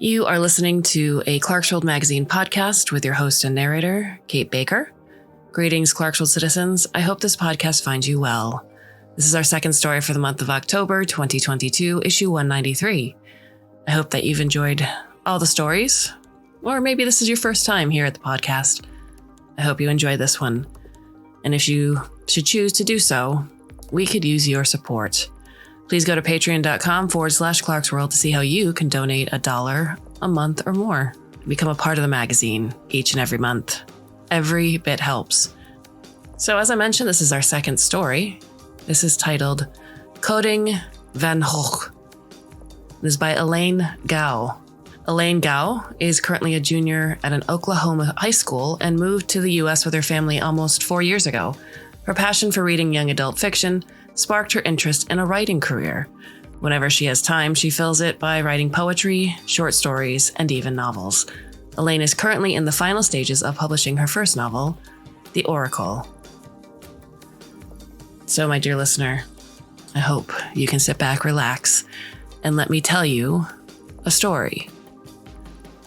You are listening to a Clarkesworld Magazine podcast with your host and narrator, Kate Baker. Greetings, Clarkesworld citizens. I hope this podcast finds you well. This is our second story for the month of October 2022, issue 193. I hope that you've enjoyed all the stories, or maybe this is your first time here at the podcast. I hope you enjoy this one. And if you should choose to do so, we could use your support. Please go to patreon.com/Clarkesworld to see how you can donate $1 a month or more. Become a part of the magazine each and every month. Every bit helps. So as I mentioned, this is our second story. This is titled Gogh van Gogh. This is by Elaine Gao. Elaine Gao is currently a junior at an Oklahoma high school and moved to the U.S. with her family almost 4 years ago. Her passion for reading young adult fiction sparked her interest in a writing career. Whenever she has time, she fills it by writing poetry, short stories, and even novels. Elaine is currently in the final stages of publishing her first novel, The Oracle. So, my dear listener, I hope you can sit back, relax, and let me tell you a story.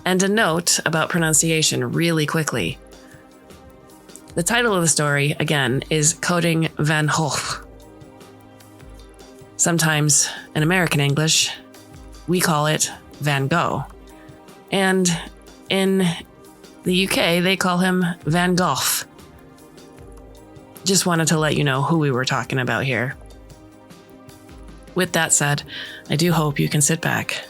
And a note about pronunciation really quickly. The title of the story, again, is Gogh van Gogh. Sometimes, in American English, we call it Van Gogh. And in the UK, they call him Van Gogh. Just wanted to let you know who we were talking about here. With that said, I do hope you can sit back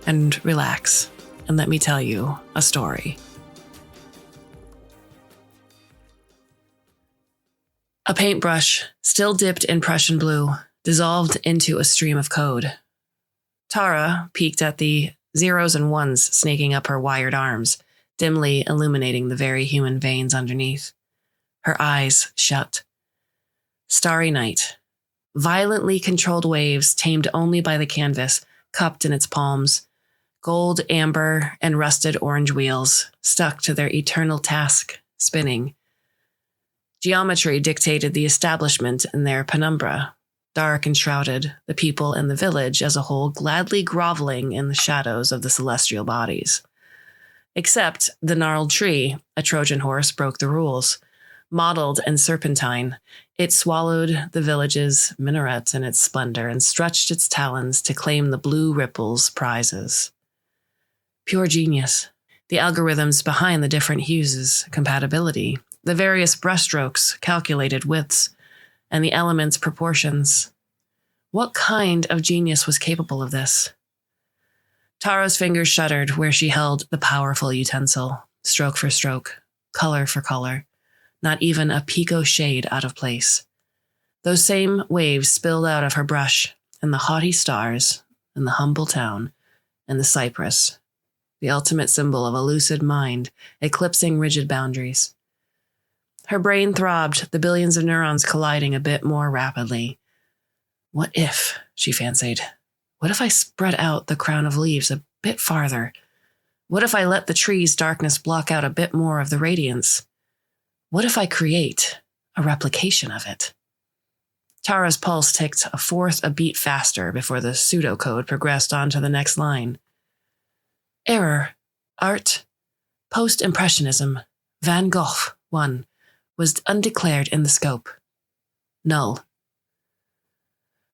and relax and let me tell you a story. A paintbrush, still dipped in Prussian blue, dissolved into a stream of code. Tara peeked at the zeros and ones snaking up her wired arms, dimly illuminating the very human veins underneath. Her eyes shut. Starry night. Violently controlled waves tamed only by the canvas, cupped in its palms. Gold, amber, and rusted orange wheels stuck to their eternal task, spinning. Geometry dictated the establishment in their penumbra. Dark and shrouded, the people in the village as a whole gladly groveling in the shadows of the celestial bodies. Except the gnarled tree, a Trojan horse, broke the rules. Mottled and serpentine, it swallowed the village's minarets in its splendor and stretched its talons to claim the blue ripples' prizes. Pure genius. The algorithms behind the different hues' compatibility, the various brushstrokes, calculated widths, and the elements' proportions. What kind of genius was capable of this? Tara's fingers shuddered where she held the powerful utensil, stroke for stroke, color for color, not even a pico shade out of place. Those same waves spilled out of her brush, and the haughty stars, and the humble town, and the cypress, the ultimate symbol of a lucid mind, eclipsing rigid boundaries. Her brain throbbed, the billions of neurons colliding a bit more rapidly. What if, she fancied, what if I spread out the crown of leaves a bit farther? What if I let the tree's darkness block out a bit more of the radiance? What if I create a replication of it? Tara's pulse ticked a fourth a beat faster before the pseudocode progressed on to the next line. Error. Art. Post-Impressionism. Van Gogh 1. Was undeclared in the scope. Null.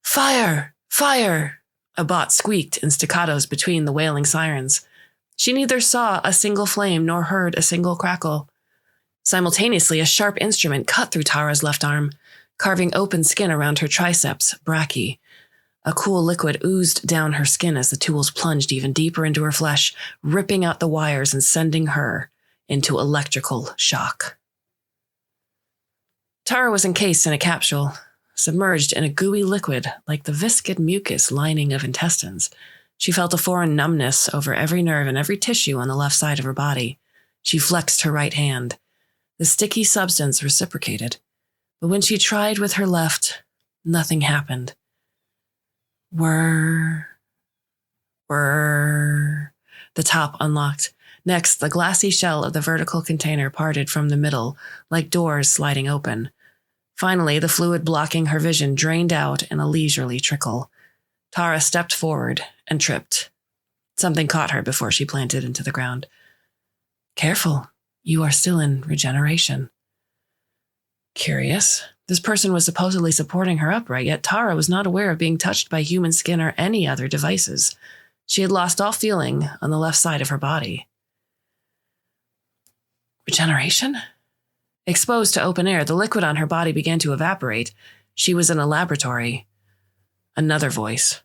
Fire! Fire! A bot squeaked in staccatos between the wailing sirens. She neither saw a single flame nor heard a single crackle. Simultaneously, a sharp instrument cut through Tara's left arm, carving open skin around her triceps, brachii. A cool liquid oozed down her skin as the tools plunged even deeper into her flesh, ripping out the wires and sending her into electrical shock. Tara was encased in a capsule, submerged in a gooey liquid like the viscid mucus lining of intestines. She felt a foreign numbness over every nerve and every tissue on the left side of her body. She flexed her right hand. The sticky substance reciprocated. But when she tried with her left, nothing happened. Whir. The top unlocked. Next, the glassy shell of the vertical container parted from the middle, like doors sliding open. Finally, the fluid blocking her vision drained out in a leisurely trickle. Tara stepped forward and tripped. Something caught her before she planted into the ground. Careful, you are still in regeneration. Curious. This person was supposedly supporting her upright, yet Tara was not aware of being touched by human skin or any other devices. She had lost all feeling on the left side of her body. Regeneration? Exposed to open air, the liquid on her body began to evaporate. She was in a laboratory. Another voice.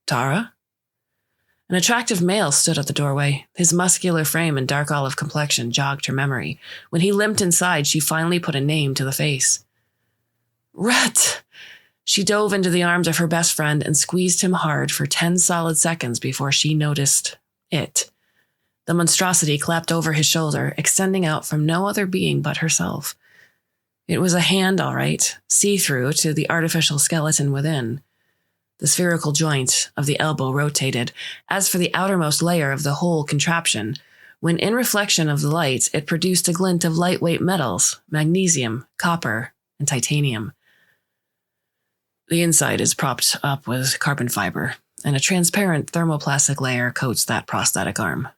Tara? An attractive male stood at the doorway. His muscular frame and dark olive complexion jogged her memory. When he limped inside, she finally put a name to the face. Rhett! She dove into the arms of her best friend and squeezed him hard for 10 solid seconds before she noticed it. The monstrosity clapped over his shoulder, extending out from no other being but herself. It was a hand, all right, see-through to the artificial skeleton within. The spherical joint of the elbow rotated. As for the outermost layer of the whole contraption, when in reflection of the light, it produced a glint of lightweight metals, magnesium, copper, and titanium. The inside is propped up with carbon fiber, and a transparent thermoplastic layer coats that prosthetic arm.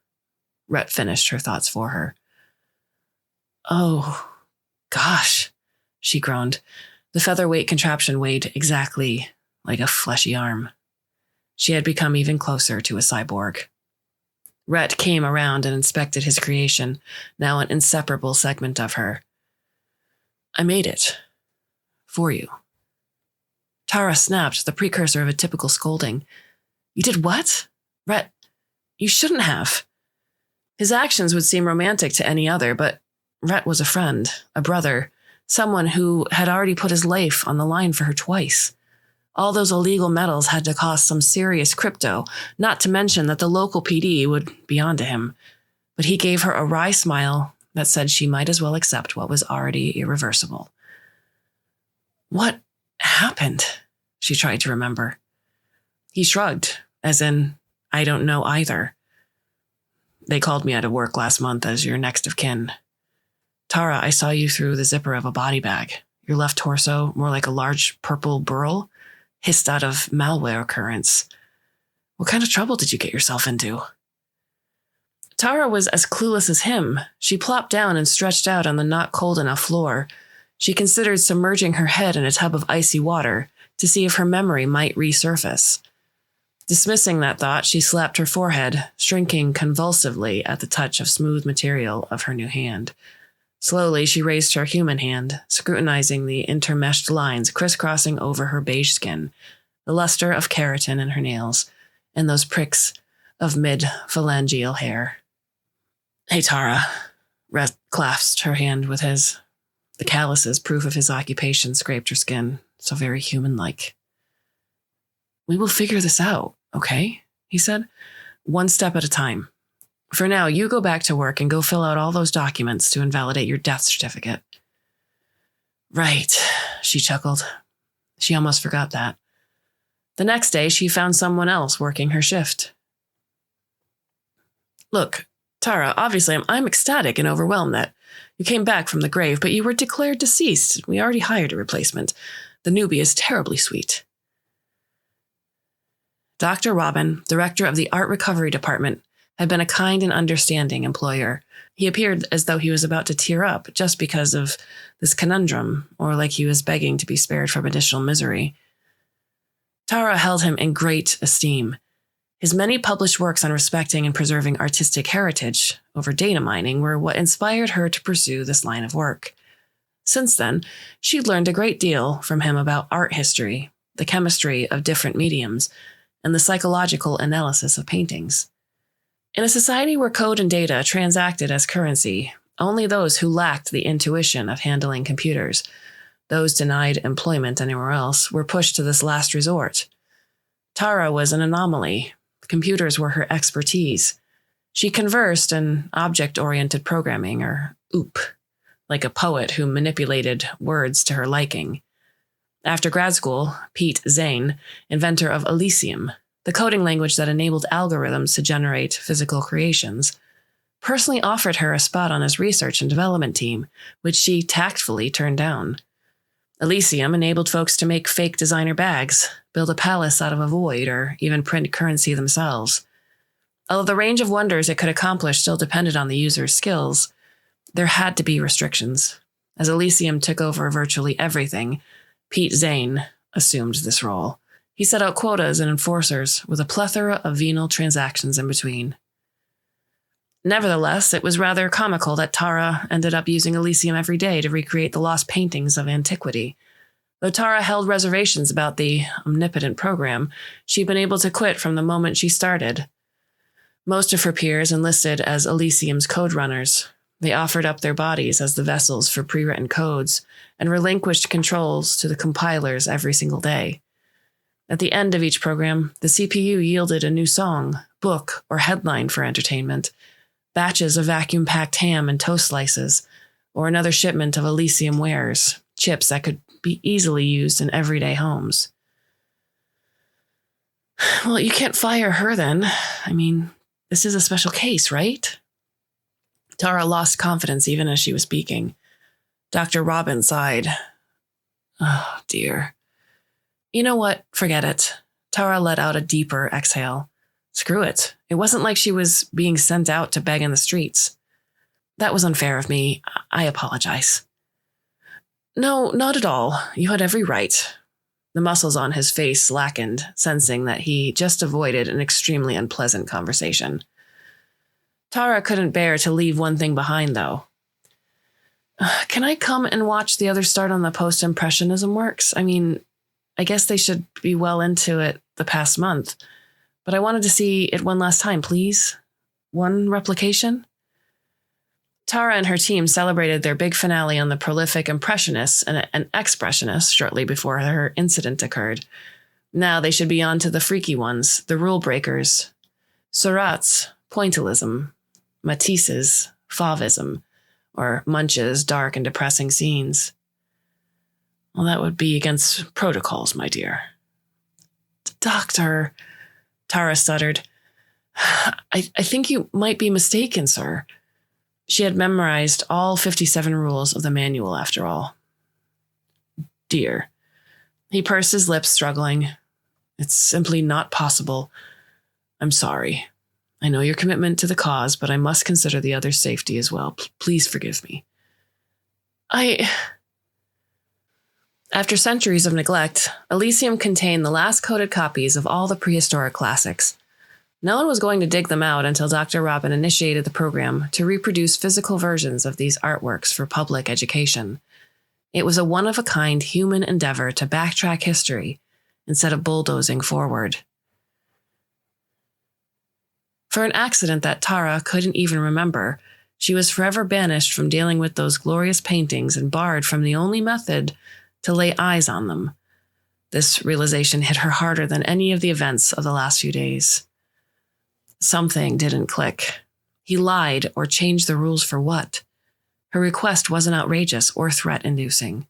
Rhett finished her thoughts for her. Oh, gosh, she groaned. The featherweight contraption weighed exactly like a fleshy arm. She had become even closer to a cyborg. Rhett came around and inspected his creation, now an inseparable segment of her. I made it. For you. Tara snapped, the precursor of a typical scolding. You did what? Rhett, you shouldn't have. His actions would seem romantic to any other, but Rhett was a friend, a brother, someone who had already put his life on the line for her twice. All those illegal metals had to cost some serious crypto, not to mention that the local PD would be onto him. But he gave her a wry smile that said she might as well accept what was already irreversible. What happened? She tried to remember. He shrugged, as in, I don't know either. They called me out of work last month as your next of kin. Tara, I saw you through the zipper of a body bag. Your left torso, more like a large purple burl, hissed out of malware currents. What kind of trouble did you get yourself into? Tara was as clueless as him. She plopped down and stretched out on the not cold enough floor. She considered submerging her head in a tub of icy water to see if her memory might resurface. Dismissing that thought, she slapped her forehead, shrinking convulsively at the touch of smooth material of her new hand. Slowly, she raised her human hand, scrutinizing the intermeshed lines crisscrossing over her beige skin, the luster of keratin in her nails, and those pricks of mid-phalangeal hair. Hey, Tara. Rhett clasped her hand with his. The calluses, proof of his occupation, scraped her skin, so very human-like. We will figure this out, okay? He said. One step at a time. For now, you go back to work and go fill out all those documents to invalidate your death certificate. Right, she chuckled. She almost forgot that. The next day, she found someone else working her shift. Look, Tara, obviously I'm ecstatic and overwhelmed that you came back from the grave, but you were declared deceased. We already hired a replacement. The newbie is terribly sweet. Dr. Robin, director of the Art Recovery Department, had been a kind and understanding employer. He appeared as though he was about to tear up just because of this conundrum, or like he was begging to be spared from additional misery. Tara held him in great esteem. His many published works on respecting and preserving artistic heritage over data mining were what inspired her to pursue this line of work. Since then, she'd learned a great deal from him about art history, the chemistry of different mediums, and the psychological analysis of paintings. In a society where code and data transacted as currency, only those who lacked the intuition of handling computers, those denied employment anywhere else, were pushed to this last resort. Tara was an anomaly. Computers were her expertise. She conversed in object-oriented programming, or OOP, like a poet who manipulated words to her liking. After grad school, Pete Zane, inventor of Elysium, the coding language that enabled algorithms to generate physical creations, personally offered her a spot on his research and development team, which she tactfully turned down. Elysium enabled folks to make fake designer bags, build a palace out of a void, or even print currency themselves. Although the range of wonders it could accomplish still depended on the user's skills, there had to be restrictions. As Elysium took over virtually everything, Pete Zane assumed this role. He set out quotas and enforcers with a plethora of venal transactions in between. Nevertheless, it was rather comical that Tara ended up using Elysium every day to recreate the lost paintings of antiquity. Though Tara held reservations about the omnipotent program, she'd been able to quit from the moment she started. Most of her peers enlisted as Elysium's code runners. They offered up their bodies as the vessels for pre-written codes and relinquished controls to the compilers every single day. At the end of each program, the CPU yielded a new song, book, or headline for entertainment, batches of vacuum-packed ham and toast slices, or another shipment of Elysium wares, chips that could be easily used in everyday homes. Well, you can't fire her then. I mean, this is a special case, right? Tara lost confidence even as she was speaking. Dr. Robin sighed. Oh, dear. You know what? Forget it. Tara let out a deeper exhale. Screw it. It wasn't like she was being sent out to beg in the streets. That was unfair of me. I apologize. No, not at all. You had every right. The muscles on his face slackened, sensing that he just avoided an extremely unpleasant conversation. Tara couldn't bear to leave one thing behind, though. Can I come and watch the others start on the post-impressionism works? I mean, I guess they should be well into it the past month, but I wanted to see it one last time, please. One replication? Tara and her team celebrated their big finale on the prolific impressionists and expressionists shortly before her incident occurred. Now they should be on to the freaky ones, the rule breakers. Seurat's pointillism, Matisse's fauvism, or Munch's dark and depressing scenes. Well, that would be against protocols, my dear. Doctor, Tara stuttered. I think you might be mistaken, sir. She had memorized all 57 rules of the manual, after all. Dear. He pursed his lips, struggling. It's simply not possible. I'm sorry. I know your commitment to the cause, but I must consider the other's safety as well. Please forgive me. After centuries of neglect, Elysium contained the last coded copies of all the prehistoric classics. No one was going to dig them out until Dr. Robin initiated the program to reproduce physical versions of these artworks for public education. It was a one-of-a-kind human endeavor to backtrack history instead of bulldozing forward. For an accident that Tara couldn't even remember, she was forever banished from dealing with those glorious paintings and barred from the only method to lay eyes on them. This realization hit her harder than any of the events of the last few days. Something didn't click. He lied or changed the rules for what? Her request wasn't outrageous or threat-inducing.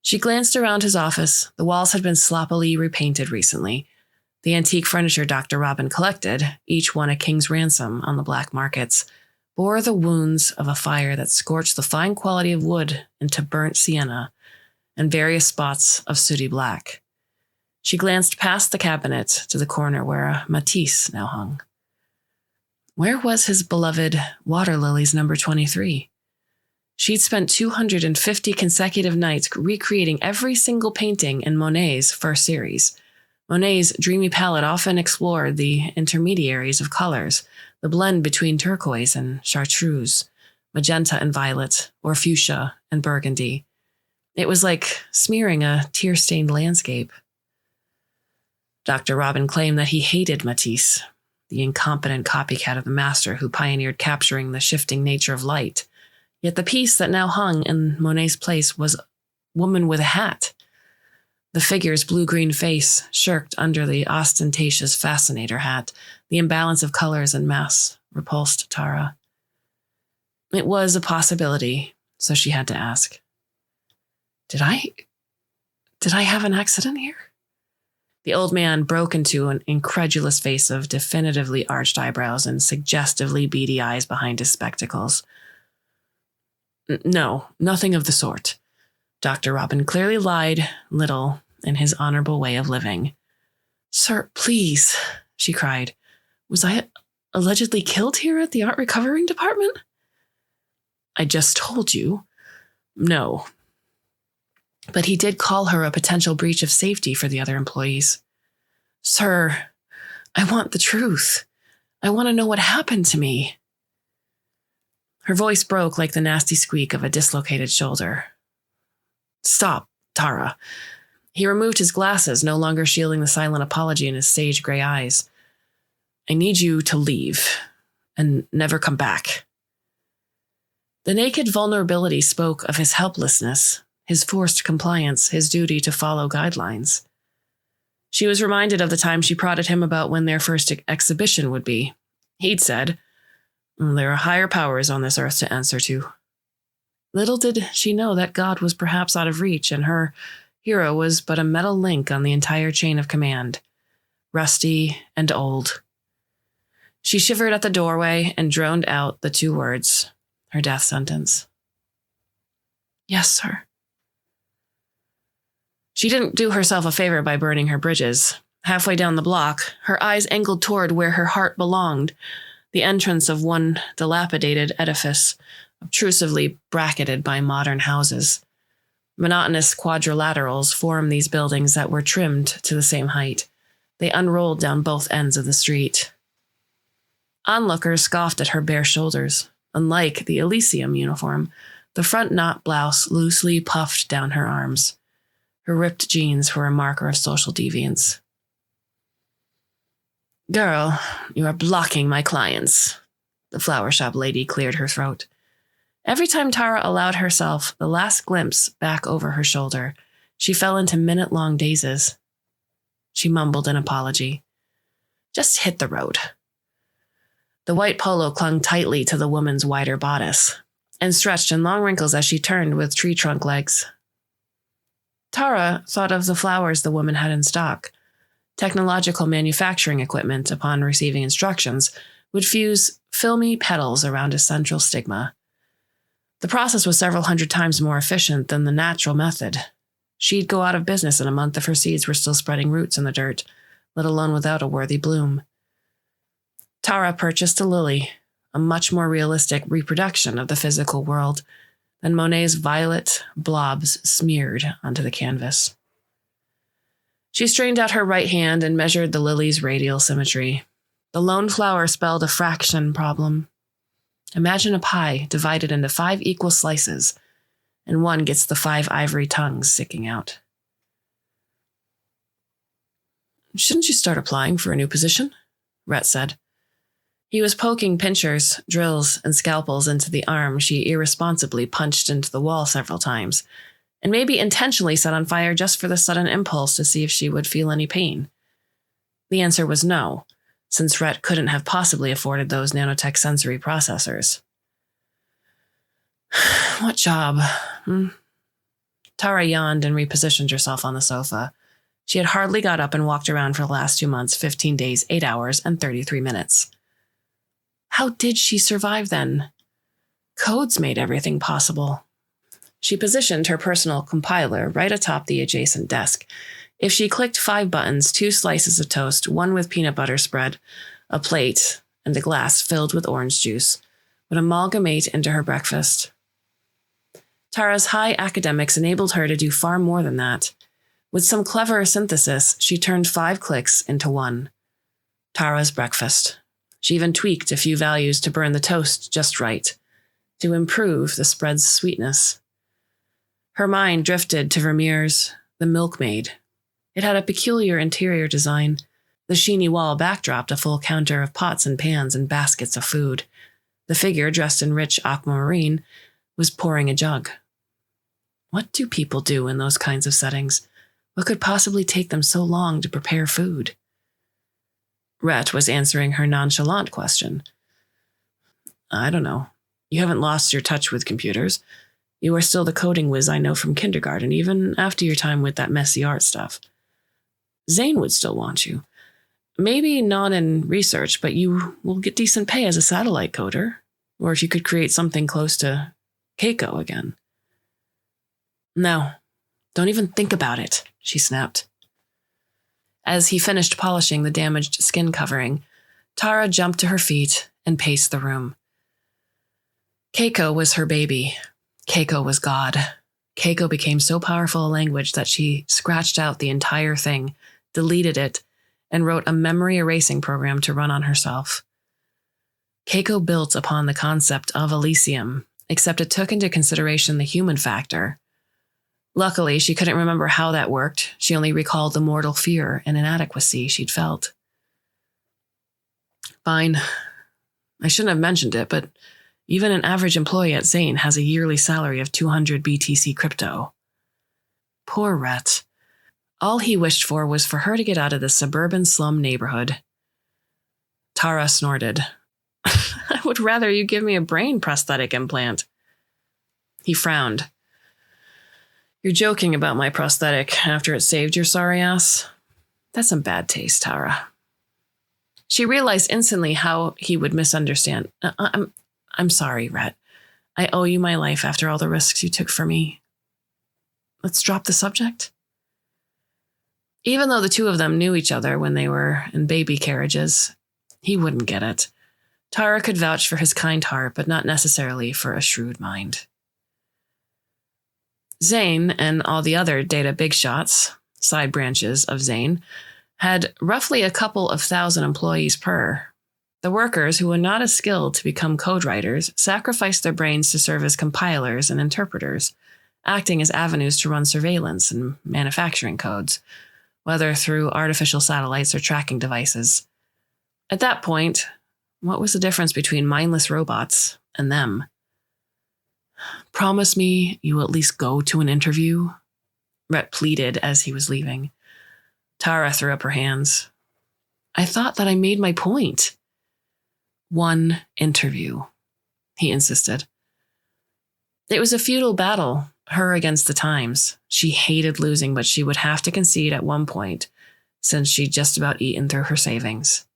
She glanced around his office. The walls had been sloppily repainted recently. The antique furniture Dr. Robin collected, each one a king's ransom on the black markets, bore the wounds of a fire that scorched the fine quality of wood into burnt sienna and various spots of sooty black. She glanced past the cabinet to the corner where a Matisse now hung. Where was his beloved Water Lilies number 23? She'd spent 250 consecutive nights recreating every single painting in Monet's first series. Monet's dreamy palette often explored the intermediaries of colors, the blend between turquoise and chartreuse, magenta and violet, or fuchsia and burgundy. It was like smearing a tear-stained landscape. Dr. Robin claimed that he hated Matisse, the incompetent copycat of the master who pioneered capturing the shifting nature of light. Yet the piece that now hung in Monet's place was a woman with a hat. The figure's blue-green face shirked under the ostentatious fascinator hat. The imbalance of colors and mass repulsed Tara. It was a possibility, so she had to ask. Did I have an accident here? The old man broke into an incredulous face of definitively arched eyebrows and suggestively beady eyes behind his spectacles. No, nothing of the sort. Dr. Robin clearly lied little in his honorable way of living. Sir, please, she cried. Was I allegedly killed here at the art recovering department? I just told you. No. But he did call her a potential breach of safety for the other employees. Sir, I want the truth. I want to know what happened to me. Her voice broke like the nasty squeak of a dislocated shoulder. Stop, Tara. He removed his glasses, no longer shielding the silent apology in his sage gray eyes. I need you to leave and never come back. The naked vulnerability spoke of his helplessness, his forced compliance, his duty to follow guidelines. She was reminded of the time she prodded him about when their first exhibition would be. He'd said, there are higher powers on this earth to answer to. Little did she know that God was perhaps out of reach, and her hero was but a metal link on the entire chain of command, rusty and old. She shivered at the doorway and droned out the 2 words, her death sentence. Yes, sir. She didn't do herself a favor by burning her bridges. Halfway down the block, her eyes angled toward where her heart belonged, the entrance of one dilapidated edifice, obtrusively bracketed by modern houses. Monotonous quadrilaterals formed these buildings that were trimmed to the same height. They unrolled down both ends of the street. Onlookers scoffed at her bare shoulders. Unlike the Elysium uniform, the front knot blouse loosely puffed down her arms. Her ripped jeans were a marker of social deviance. Girl, you are blocking my clients. The flower shop lady cleared her throat. Every time Tara allowed herself the last glimpse back over her shoulder, she fell into minute-long dazes. She mumbled an apology. Just hit the road. The white polo clung tightly to the woman's wider bodice and stretched in long wrinkles as she turned with tree trunk legs. Tara thought of the flowers the woman had in stock. Technological manufacturing equipment, upon receiving instructions, would fuse filmy petals around a central stigma. The process was several hundred times more efficient than the natural method. She'd go out of business in a month if her seeds were still spreading roots in the dirt, let alone without a worthy bloom. Tara purchased a lily, a much more realistic reproduction of the physical world than Monet's violet blobs smeared onto the canvas. She strained out her right hand and measured the lily's radial symmetry. The lone flower spelled a fraction problem. Imagine a pie divided into 5 equal slices, and one gets the 5 ivory tongues sticking out. Shouldn't you start applying for a new position? Rhett said. He was poking pinchers, drills, and scalpels into the arm she irresponsibly punched into the wall several times, and maybe intentionally set on fire just for the sudden impulse to see if she would feel any pain. The answer was no, since Rhett couldn't have possibly afforded those nanotech sensory processors. What job? Tara yawned and repositioned herself on the sofa. She had hardly got up and walked around for the last 2 months, 15 days, 8 hours, and 33 minutes. How did she survive then? Codes made everything possible. She positioned her personal compiler right atop the adjacent desk. If she clicked 5 buttons, 2 slices of toast, 1 with peanut butter spread, a plate, and a glass filled with orange juice would amalgamate into her breakfast. Tara's high academics enabled her to do far more than that. With some clever synthesis, she turned 5 clicks into 1. Tara's breakfast. She even tweaked a few values to burn the toast just right, to improve the spread's sweetness. Her mind drifted to Vermeer's The Milkmaid. It had a peculiar interior design. The sheeny wall backdropped a full counter of pots and pans and baskets of food. The figure, dressed in rich aquamarine, was pouring a jug. What do people do in those kinds of settings? What could possibly take them so long to prepare food? Rhett was answering her nonchalant question. I don't know. You haven't lost your touch with computers. You are still the coding whiz I know from kindergarten, even after your time with that messy art stuff. Zane would still want you. Maybe not in research, but you will get decent pay as a satellite coder. Or if you could create something close to Keiko again. No, don't even think about it, she snapped. As he finished polishing the damaged skin covering, Tara jumped to her feet and paced the room. Keiko was her baby. Keiko was God. Keiko became so powerful a language that she scratched out the entire thing, deleted it, and wrote a memory erasing program to run on herself. Keiko built upon the concept of Elysium, except it took into consideration the human factor. Luckily, she couldn't remember how that worked. She only recalled the mortal fear and inadequacy she'd felt. Fine. I shouldn't have mentioned it, but even an average employee at Zane has a yearly salary of 200 BTC crypto. Poor Rhett. All he wished for was for her to get out of the suburban slum neighborhood. Tara snorted. I would rather you give me a brain prosthetic implant. He frowned. You're joking about my prosthetic after it saved your sorry ass? That's some bad taste, Tara. She realized instantly how he would misunderstand. I'm sorry, Rhett. I owe you my life after all the risks you took for me. Let's drop the subject. Even though the two of them knew each other when they were in baby carriages, he wouldn't get it. Tara could vouch for his kind heart, but not necessarily for a shrewd mind. Zane and all the other data big shots, side branches of Zane, had roughly a couple of thousand employees per. The workers, who were not as skilled to become code writers, sacrificed their brains to serve as compilers and interpreters, acting as avenues to run surveillance and manufacturing codes, whether through artificial satellites or tracking devices. At that point, what was the difference between mindless robots and them? Promise me you will at least go to an interview, Rhett pleaded as he was leaving. Tara threw up her hands. I thought that I made my point. One interview, he insisted. It was a futile battle, her against the times. She hated losing, but she would have to concede at one point, since she'd just about eaten through her savings.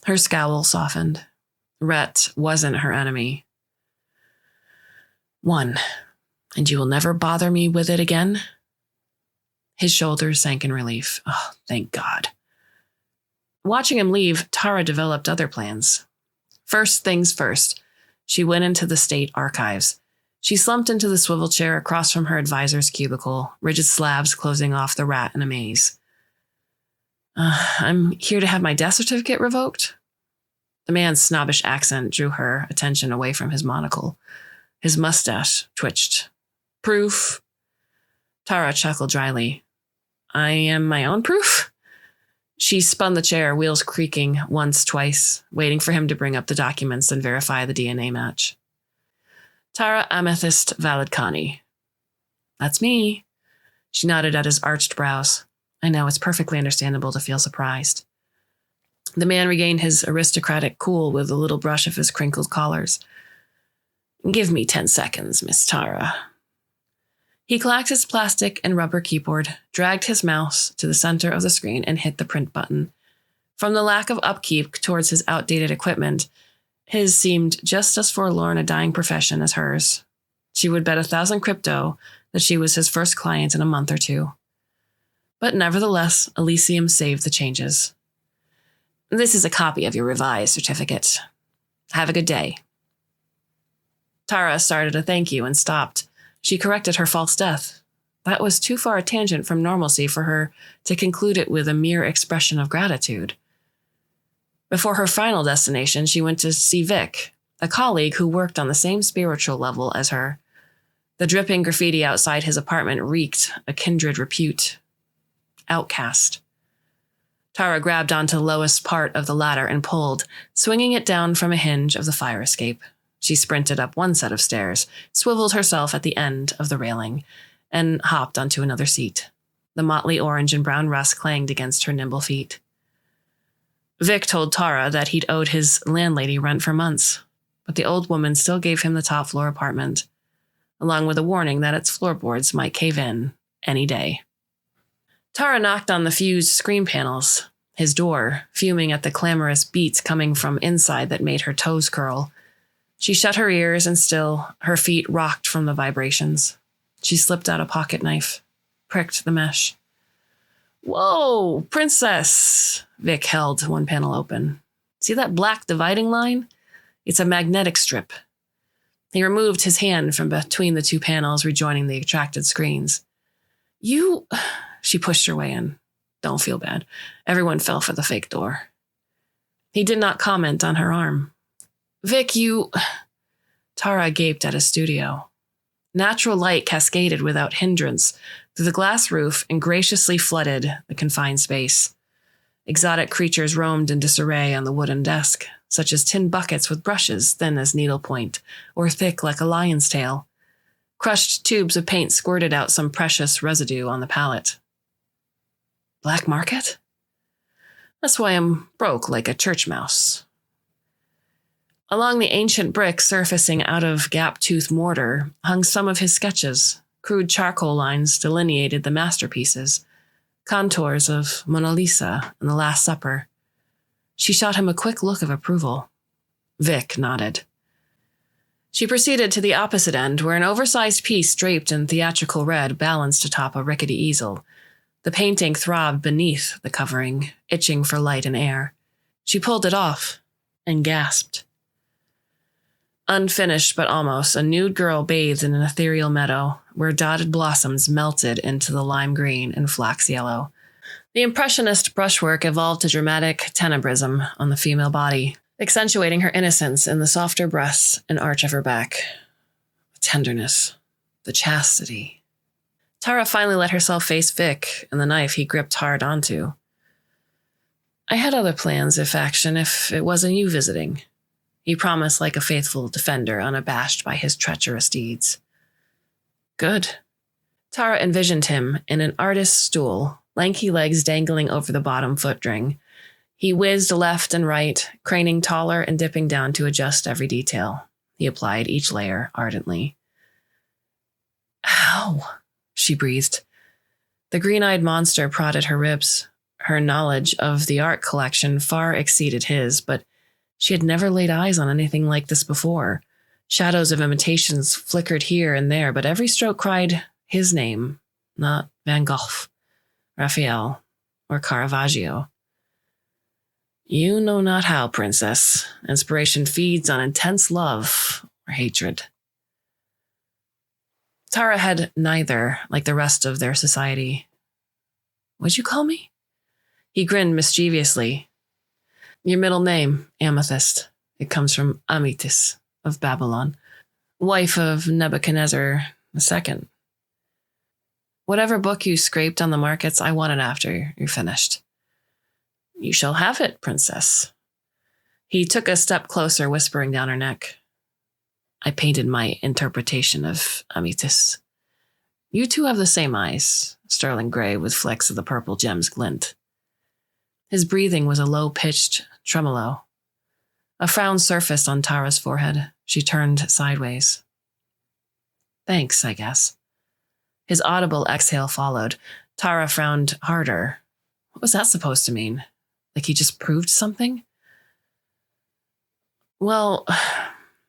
Her scowl softened. Rhett wasn't her enemy. One, and you will never bother me with it again? His shoulders sank in relief. Oh, thank God. Watching him leave, Tara developed other plans. First things first, she went into the state archives. She slumped into the swivel chair across from her advisor's cubicle, rigid slabs closing off the rat in a maze. I'm here to have my death certificate revoked? The man's snobbish accent drew her attention away from his monocle. His mustache twitched. Proof? Tara chuckled dryly. I am my own proof? She spun the chair, wheels creaking once, twice, waiting for him to bring up the documents and verify the DNA match. Tara Amethyst Validkani. That's me. She nodded at his arched brows. I know, it's perfectly understandable to feel surprised. The man regained his aristocratic cool with a little brush of his crinkled collars. Give me 10 seconds, Miss Tara. He clacked his plastic and rubber keyboard, dragged his mouse to the center of the screen, and hit the print button. From the lack of upkeep towards his outdated equipment, his seemed just as forlorn a dying profession as hers. She would bet 1,000 crypto that she was his first client in a month or two. But nevertheless, Elysium saved the changes. This is a copy of your revised certificate. Have a good day. Tara started a thank you and stopped. She corrected her false death. That was too far a tangent from normalcy for her to conclude it with a mere expression of gratitude. Before her final destination, she went to see Vic, a colleague who worked on the same spiritual level as her. The dripping graffiti outside his apartment reeked a kindred repute. Outcast. Tara grabbed onto the lowest part of the ladder and pulled, swinging it down from a hinge of the fire escape. She sprinted up one set of stairs, swiveled herself at the end of the railing, and hopped onto another seat. The motley orange and brown rust clanged against her nimble feet. Vic told Tara that he'd owed his landlady rent for months, but the old woman still gave him the top floor apartment, along with a warning that its floorboards might cave in any day. Tara knocked on the fused screen panels, his door, fuming at the clamorous beats coming from inside that made her toes curl. She shut her ears, and still, her feet rocked from the vibrations. She slipped out a pocket knife, pricked the mesh. Whoa, princess! Vic held one panel open. See that black dividing line? It's a magnetic strip. He removed his hand from between the two panels, rejoining the attracted screens. You... She pushed her way in. Don't feel bad. Everyone fell for the fake door. He did not comment on her arm. Vic, you... Tara gaped at his studio. Natural light cascaded without hindrance through the glass roof and graciously flooded the confined space. Exotic creatures roamed in disarray on the wooden desk, such as tin buckets with brushes thin as needlepoint or thick like a lion's tail. Crushed tubes of paint squirted out some precious residue on the palette. Black market? That's why I'm broke like a church mouse. Along the ancient brick surfacing out of gap-toothed mortar hung some of his sketches. Crude charcoal lines delineated the masterpieces, contours of Mona Lisa and the Last Supper. She shot him a quick look of approval. Vic nodded. She proceeded to the opposite end, where an oversized piece draped in theatrical red balanced atop a rickety easel. The painting throbbed beneath the covering, itching for light and air. She pulled it off and gasped. Unfinished but almost, a nude girl bathed in an ethereal meadow, where dotted blossoms melted into the lime green and flax yellow. The impressionist brushwork evolved to dramatic tenebrism on the female body, accentuating her innocence in the softer breasts and arch of her back. The tenderness, the chastity. Tara finally let herself face Vic and the knife he gripped hard onto. I had other plans, if it wasn't you visiting. He promised like a faithful defender, unabashed by his treacherous deeds. Good. Tara envisioned him in an artist's stool, lanky legs dangling over the bottom footring. He whizzed left and right, craning taller and dipping down to adjust every detail. He applied each layer ardently. Ow, she breathed. The green-eyed monster prodded her ribs. Her knowledge of the art collection far exceeded his, but she had never laid eyes on anything like this before. Shadows of imitations flickered here and there, but every stroke cried his name, not Van Gogh, Raphael, or Caravaggio. You know not how, princess. Inspiration feeds on intense love or hatred. Tara had neither, like the rest of their society. What'd you call me? He grinned mischievously. Your middle name, Amethyst. It comes from Amitis of Babylon, wife of Nebuchadnezzar II. Whatever book you scraped on the markets, I want it after you're finished. You shall have it, princess. He took a step closer, whispering down her neck. I painted my interpretation of Amitis. You two have the same eyes, sterling gray with flecks of the purple gem's glint. His breathing was a low-pitched tremolo. A frown surfaced on Tara's forehead. She turned sideways. Thanks, I guess. His audible exhale followed. Tara frowned harder. What was that supposed to mean? Like he just proved something? Well,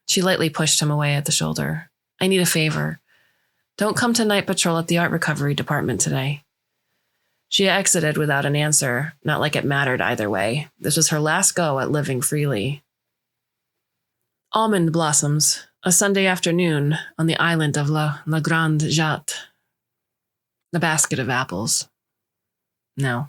she lightly pushed him away at the shoulder. I need a favor. Don't come to night patrol at the art recovery department today. She exited without an answer, not like it mattered either way. This was her last go at living freely. Almond blossoms, a Sunday afternoon on the island of La Grande Jatte. A basket of apples. No.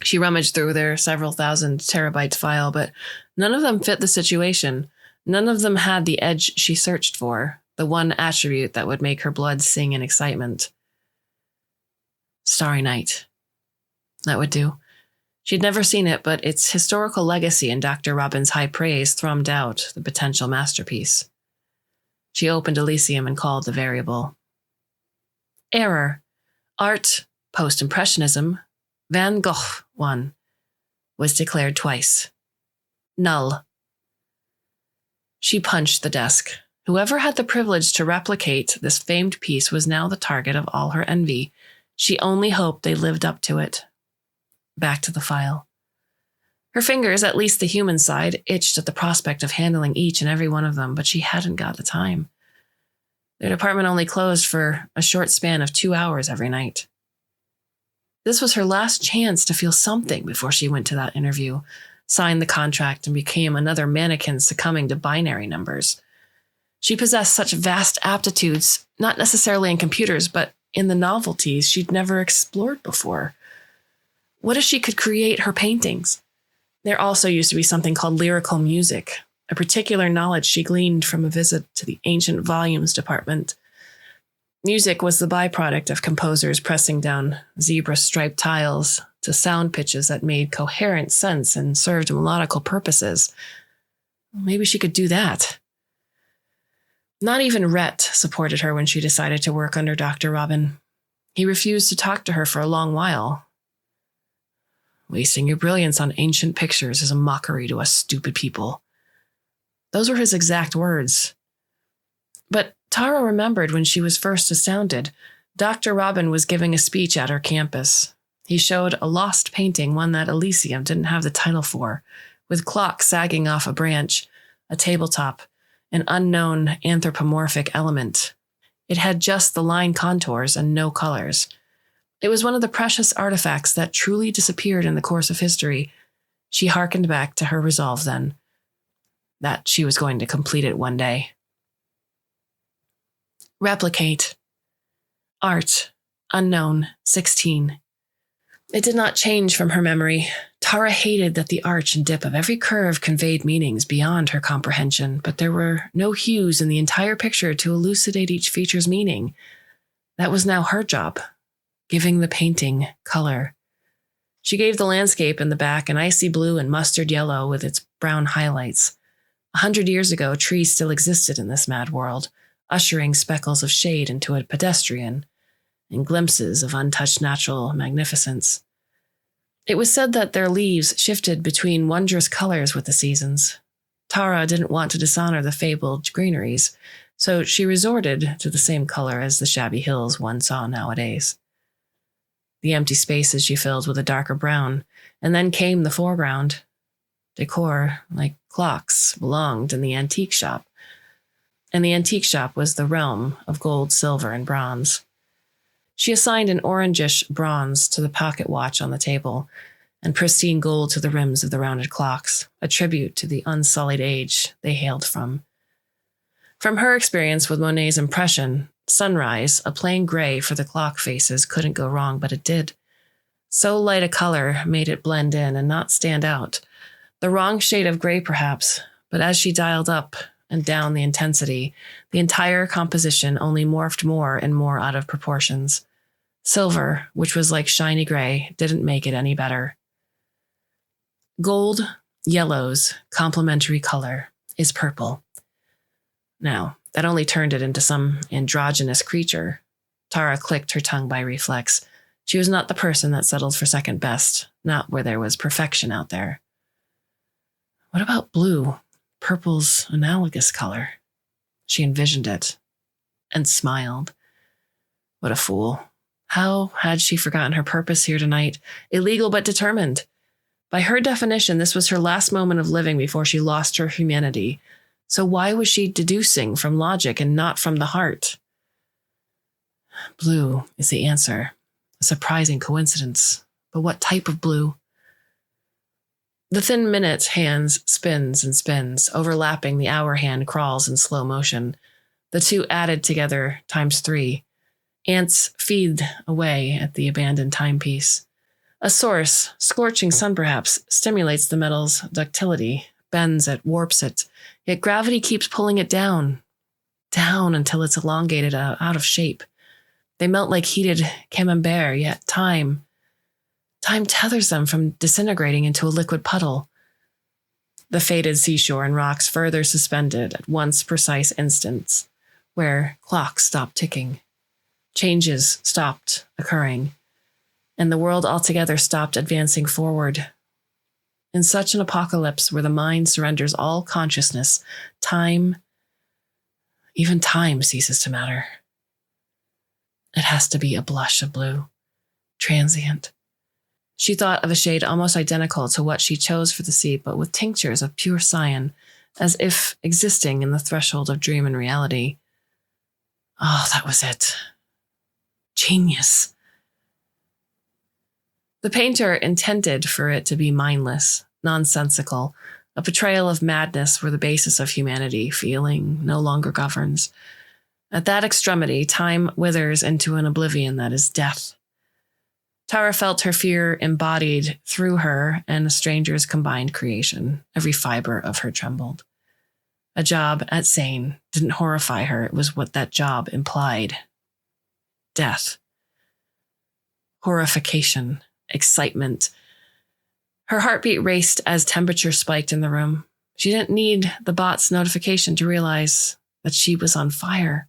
She rummaged through their several thousand terabytes file, but none of them fit the situation. None of them had the edge she searched for, the one attribute that would make her blood sing in excitement. Starry Night. That would do. She'd never seen it, but its historical legacy and Dr. Robin's high praise thrummed out the potential masterpiece. She opened Elysium and called the variable. Error. Art, post-impressionism, Van Gogh 1, was declared twice. Null. She punched the desk. Whoever had the privilege to replicate this famed piece was now the target of all her envy. She only hoped they lived up to it. Back to the file. Her fingers, at least the human side, itched at the prospect of handling each and every one of them, but she hadn't got the time. Their department only closed for a short span of 2 hours every night. This was her last chance to feel something before she went to that interview, signed the contract, and became another mannequin succumbing to binary numbers. She possessed such vast aptitudes, not necessarily in computers, but in the novelties she'd never explored before. What if she could create her paintings? There also used to be something called lyrical music, a particular knowledge she gleaned from a visit to the ancient volumes department. Music was the byproduct of composers pressing down zebra-striped tiles to sound pitches that made coherent sense and served melodical purposes. Maybe she could do that. Not even Rhett supported her when she decided to work under Dr. Robin. He refused to talk to her for a long while. "Wasting your brilliance on ancient pictures is a mockery to us stupid people." Those were his exact words. But Tara remembered when she was first astounded. Dr. Robin was giving a speech at her campus. He showed a lost painting, one that Elysium didn't have the title for, with clocks sagging off a branch, a tabletop, an unknown anthropomorphic element. It had just the line contours and no colors. It was one of the precious artifacts that truly disappeared in the course of history. She hearkened back to her resolve then, that she was going to complete it one day. Replicate. Art. Unknown. 16. It did not change from her memory. Tara hated that the arch and dip of every curve conveyed meanings beyond her comprehension, but there were no hues in the entire picture to elucidate each feature's meaning. That was now her job, giving the painting color. She gave the landscape in the back an icy blue and mustard yellow with its brown highlights. 100 years ago, trees still existed in this mad world, ushering speckles of shade into a pedestrian and glimpses of untouched natural magnificence. It was said that their leaves shifted between wondrous colors with the seasons. Tara didn't want to dishonor the fabled greeneries, so she resorted to the same color as the shabby hills one saw nowadays. The empty spaces she filled with a darker brown, and then came the foreground. Decor, like clocks, belonged in the antique shop, and the antique shop was the realm of gold, silver, and bronze. She assigned an orangish bronze to the pocket watch on the table, and pristine gold to the rims of the rounded clocks, a tribute to the unsullied age they hailed from. From her experience with Monet's impression, sunrise, a plain gray for the clock faces, couldn't go wrong, but it did. So light a color made it blend in and not stand out. The wrong shade of gray, perhaps, but as she dialed up and down the intensity, the entire composition only morphed more and more out of proportions. Silver, which was like shiny gray, didn't make it any better. Gold, yellow's complementary color is purple. Now, that only turned it into some androgynous creature. Tara clicked her tongue by reflex. She was not the person that settled for second best, not where there was perfection out there. What about blue? Purple's analogous color. She envisioned it and smiled. What a fool. How had she forgotten her purpose here tonight? Illegal but determined. By her definition, this was her last moment of living before she lost her humanity. So why was she deducing from logic and not from the heart? Blue is the answer. A surprising coincidence. But what type of blue? The thin minute hands spins and spins, overlapping the hour hand crawls in slow motion. The two added together times 3. Ants feed away at the abandoned timepiece. A source, scorching sun perhaps, stimulates the metal's ductility, bends it, warps it, yet gravity keeps pulling it down until it's elongated out of shape. They melt like heated camembert, yet time tethers them from disintegrating into a liquid puddle. The faded seashore and rocks further suspended at once precise instants, where clocks stopped ticking. Changes stopped occurring, and the world altogether stopped advancing forward. In such an apocalypse where the mind surrenders all consciousness, even time ceases to matter. It has to be a blush of blue, transient. She thought of a shade almost identical to what she chose for the sea, but with tinctures of pure cyan, as if existing in the threshold of dream and reality. Oh, that was it. Genius. The painter intended for it to be mindless, nonsensical, a portrayal of madness where the basis of humanity, feeling, no longer governs. At that extremity, time withers into an oblivion that is death. Tara felt her fear embodied through her and a stranger's combined creation. Every fiber of her trembled. A job at Sane didn't horrify her. It was what that job implied. Death. Horrification. Excitement. Her heartbeat raced as temperature spiked in the room. She didn't need the bot's notification to realize that she was on fire.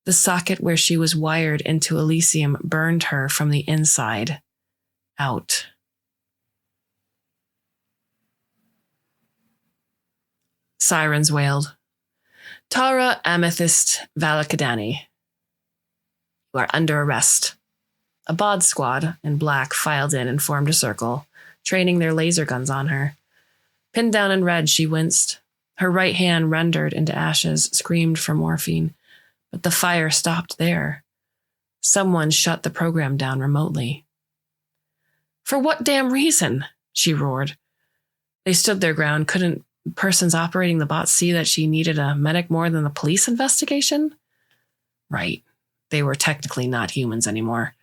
The socket where she was wired into Elysium burned her from the inside out. Sirens wailed. Tara Amethyst Valakadani, you are under arrest. A bod squad in black filed in and formed a circle, training their laser guns on her. Pinned down in red, she winced. Her right hand, rendered into ashes, screamed for morphine. But the fire stopped there. Someone shut the program down remotely. For what damn reason? She roared. They stood their ground. Couldn't persons operating the bot see that she needed a medic more than the police investigation? Right. They were technically not humans anymore.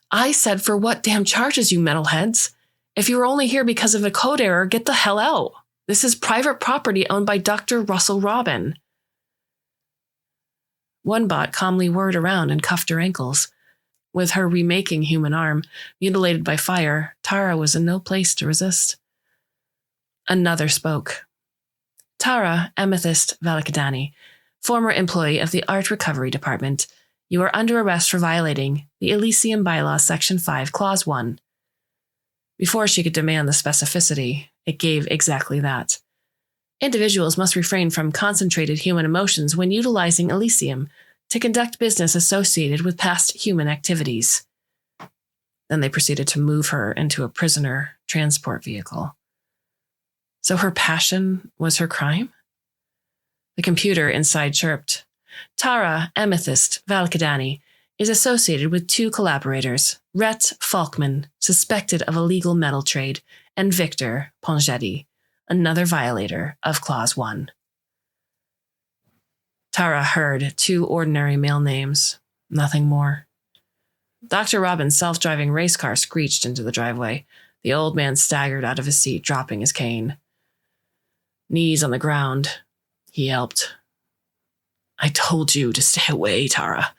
I said, for what damn charges, you metalheads? If you were only here because of a code error, get the hell out. This is private property owned by Dr. Russell Robin. One bot calmly whirred around and cuffed her ankles. With her remaking human arm, mutilated by fire, Tara was in no place to resist. Another spoke. Tara Amethyst Valakadani, former employee of the Art Recovery Department, you are under arrest for violating the Elysium Bylaw Section 5, Clause 1. Before she could demand the specificity, it gave exactly that. Individuals must refrain from concentrated human emotions when utilizing Elysium to conduct business associated with past human activities. Then they proceeded to move her into a prisoner transport vehicle. So her passion was her crime? The computer inside chirped. Tara Amethyst Valakadani is associated with two collaborators, Rhett Falkman, suspected of illegal metal trade, and Victor Pongetti, another violator of Clause 1. Tara heard two ordinary male names, nothing more. Dr. Robin's self-driving race car screeched into the driveway. The old man staggered out of his seat, dropping his cane. Knees on the ground, he yelped. I told you to stay away, Tara.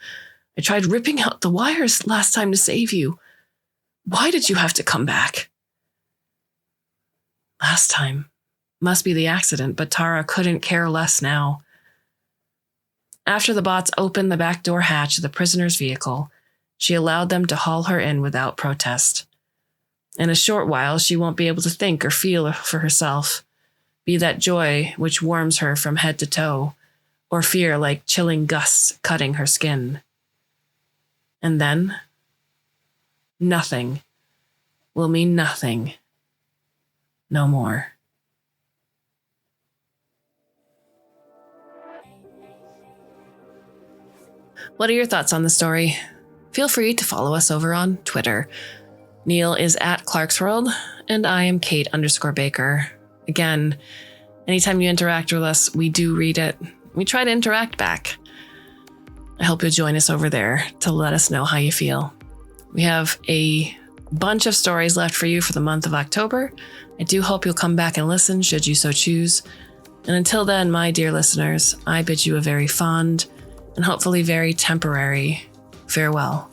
I tried ripping out the wires last time to save you. Why did you have to come back? Last time. Must be the accident, but Tara couldn't care less now. After the bots opened the back door hatch of the prisoner's vehicle, she allowed them to haul her in without protest. In a short while, she won't be able to think or feel for herself, be that joy which warms her from head to toe, or fear like chilling gusts cutting her skin. And then, nothing will mean nothing no more. What are your thoughts on the story? Feel free to follow us over on Twitter. Neil is at Clarkesworld, and I am Kate_Baker. Again, anytime you interact with us, we do read it. We try to interact back. I hope you'll join us over there to let us know how you feel. We have a bunch of stories left for you for the month of October. I do hope you'll come back and listen should you so choose. And until then, my dear listeners, I bid you a very fond and hopefully very temporary farewell.